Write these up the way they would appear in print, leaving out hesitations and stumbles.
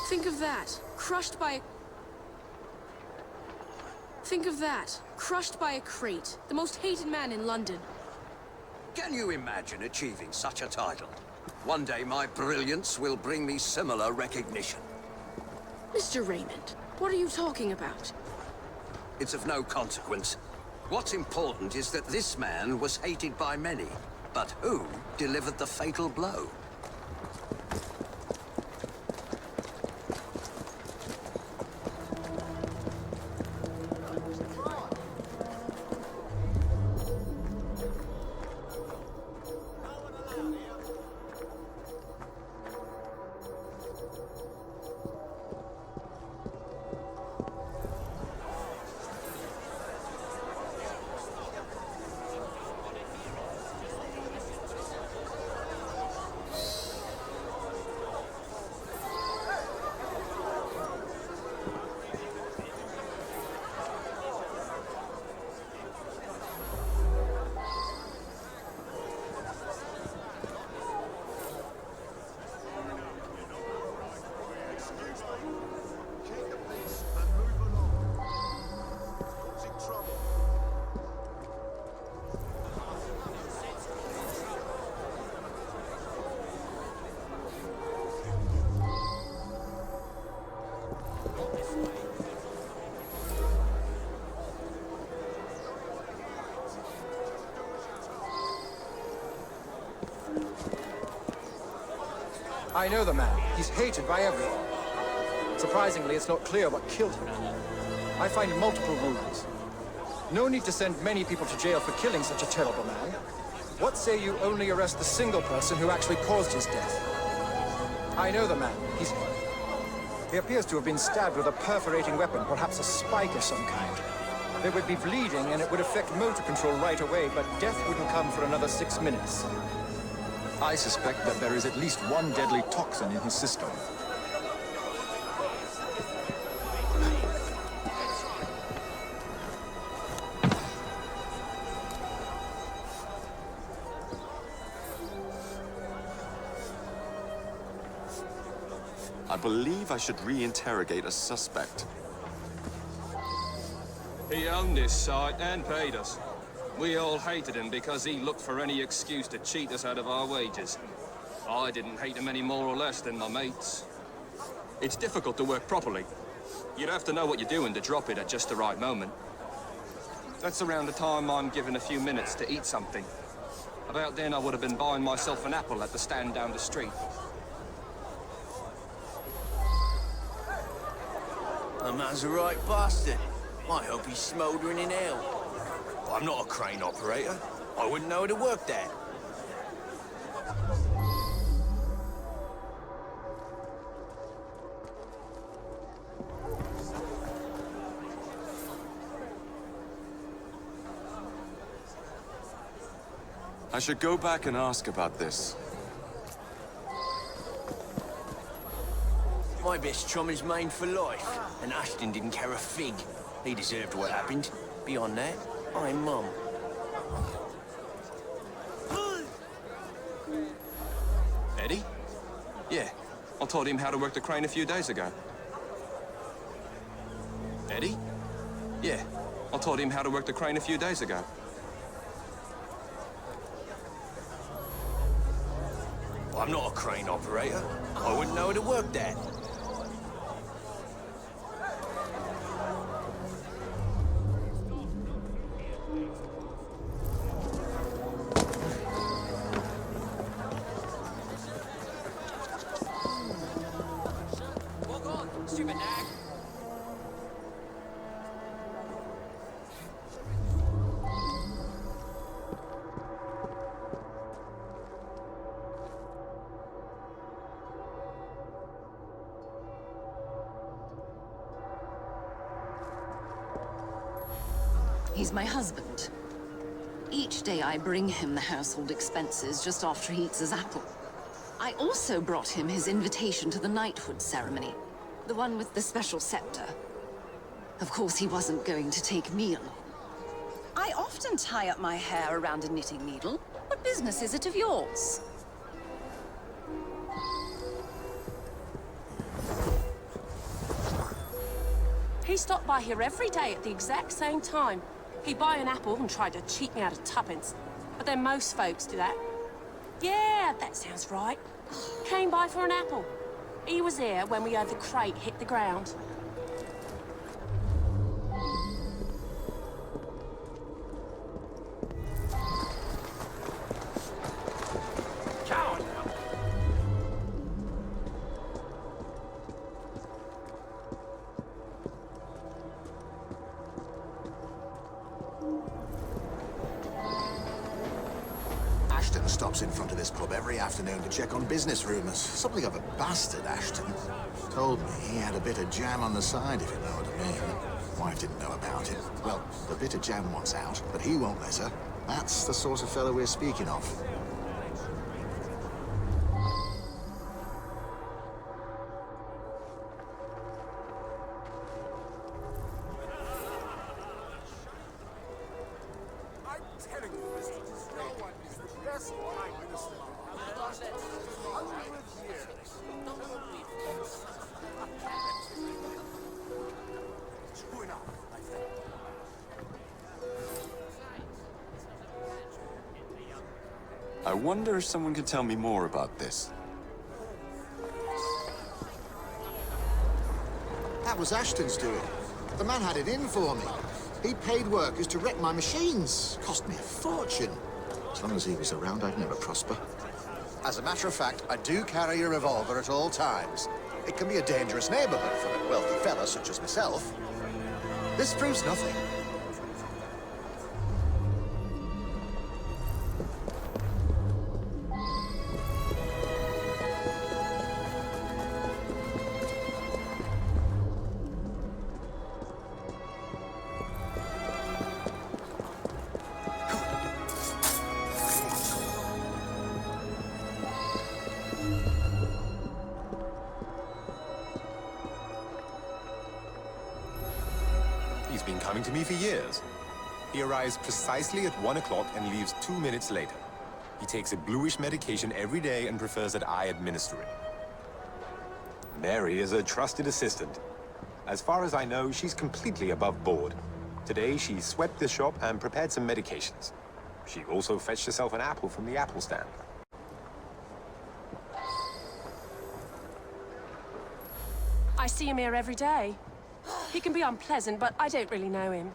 Think of that. Crushed by a crate. The most hated man in London. Can you imagine achieving such a title? One day my brilliance will bring me similar recognition. Mr. Raymond, what are you talking about? It's of no consequence. What's important is that this man was hated by many. But who delivered the fatal blow? I know the man. He's hated by everyone. Surprisingly, it's not clear what killed him. I find multiple wounds. No need to send many people to jail for killing such a terrible man. What say you only arrest the single person who actually caused his death? I know the man. He appears to have been stabbed with a perforating weapon, perhaps a spike of some kind. There would be bleeding and it would affect motor control right away, but death wouldn't come for another 6 minutes. I suspect that there is at least one deadly toxin in his system. I believe I should re-interrogate a suspect. He owned this site and paid us. We all hated him because he looked for any excuse to cheat us out of our wages. I didn't hate him any more or less than my mates. It's difficult to work properly. You'd have to know what you're doing to drop it at just the right moment. That's around the time I'm given a few minutes to eat something. About then I would have been buying myself an apple at the stand down the street. The man's a right bastard. I hope he's smouldering in hell. I'm not a crane operator. I wouldn't know how to work that. I should go back and ask about this. My best chum is maimed for life, and Ashton didn't care a fig. He deserved what happened. Beyond that, I'm mum. Eddie? Yeah, I taught him how to work the crane a few days ago. Eddie? Yeah, I taught him how to work the crane a few days ago. I'm not a crane operator. I wouldn't know how to work that. Stupid nag. He's my husband. Each day I bring him the household expenses just after he eats his apple. I also brought him his invitation to the knighthood ceremony. The one with the special scepter. Of course, he wasn't going to take me along. I often tie up my hair around a knitting needle. What business is it of yours? He stopped by here every day at the exact same time. He'd buy an apple and tried to cheat me out of tuppence. But then most folks do that. Yeah, that sounds right. Came by for an apple. He was here when we heard the crate hit the ground. Ashton stops in front of this pub every afternoon to check on business rumours. Something of a bastard, Ashton. Told me he had a bit of jam on the side, if you know what I mean. Wife didn't know about it. Well, the bit of jam wants out, but he won't let her. That's the sort of fellow we're speaking of. I wonder if someone could tell me more about this. That was Ashton's doing. The man had it in for me. He paid workers to wreck my machines. Cost me a fortune. As long as he was around, I'd never prosper. As a matter of fact, I do carry a revolver at all times. It can be a dangerous neighborhood for a wealthy fella such as myself. This proves nothing. He's been coming to me for years. He arrives precisely at 1 o'clock and leaves 2 minutes later. He takes a bluish medication every day and prefers that I administer it. Mary is a trusted assistant. As far as I know, she's completely above board. Today, she swept the shop and prepared some medications. She also fetched herself an apple from the apple stand. I see him here every day. He can be unpleasant, but I don't really know him.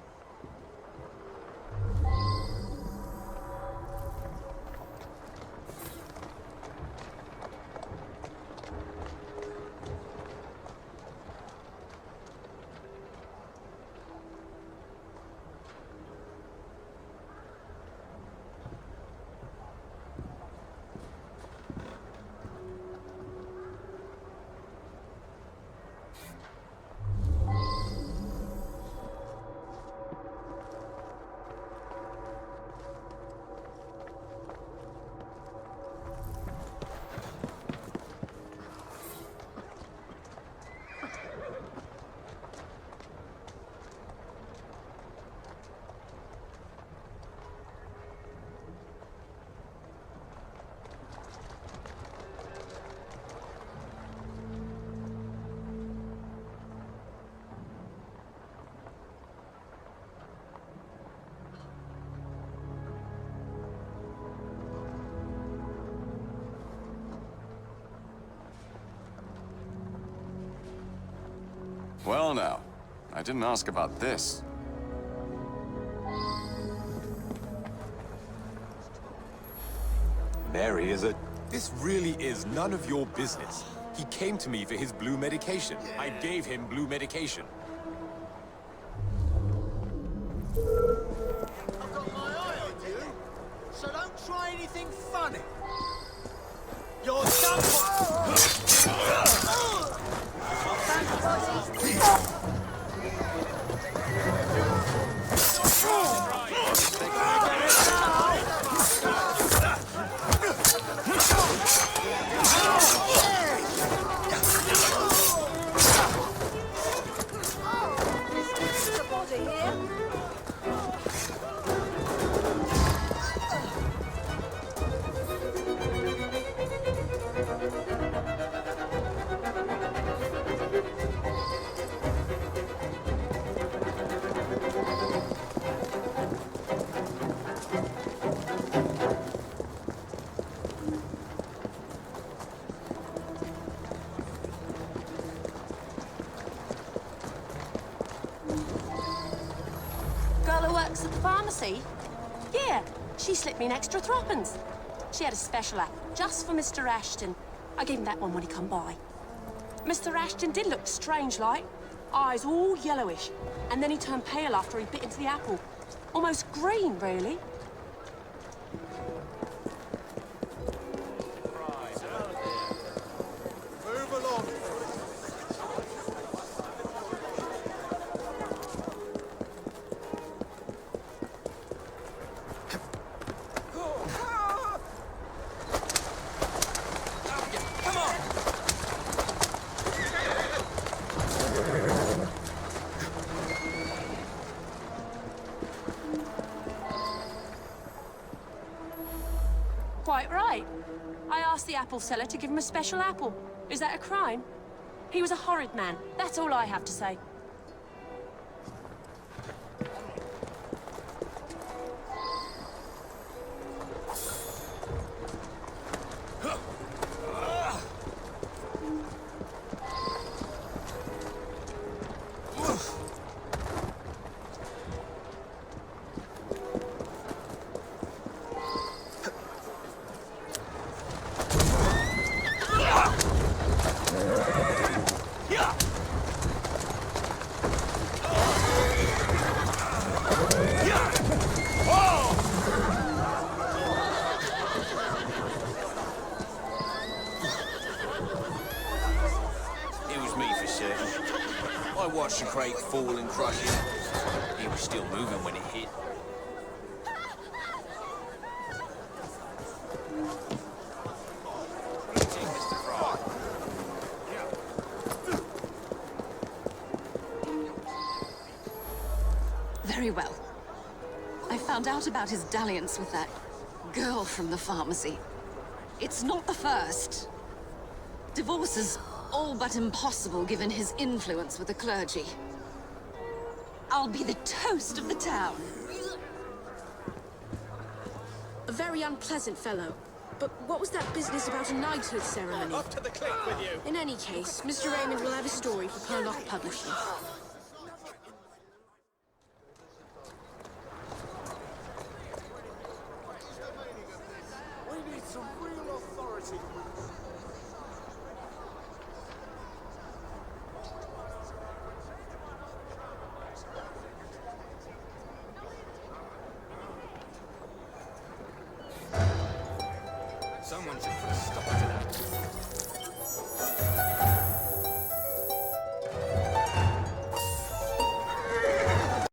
Well now, I didn't ask about this. Mary is a... This really is none of your business. He came to me for his blue medication. I gave him blue medication. I've got my eye on you, so don't try anything funny. You're works at the pharmacy? Yeah, she slipped me an extra threepence. She had a special apple just for Mr. Ashton. I gave him that one when he come by. Mr. Ashton did look strange-like. Eyes all yellowish. And then he turned pale after he bit into the apple. Almost green, really. Move along. Come on! Quite right. I asked the apple seller to give him a special apple. Is that a crime? He was a horrid man. That's all I have to say. It was me for certain. I watched the crate fall and crush him. He was still moving when it hit. Very well. I found out about his dalliance with that girl from the pharmacy. It's not the first. Divorce is all but impossible given his influence with the clergy. I'll be the toast of the town. A very unpleasant fellow. But what was that business about a knighthood ceremony? Off to the cliff with you! In any case, Mr. Raymond will have a story for Perlock Publishing. We need some real authority. Someone should put a stop to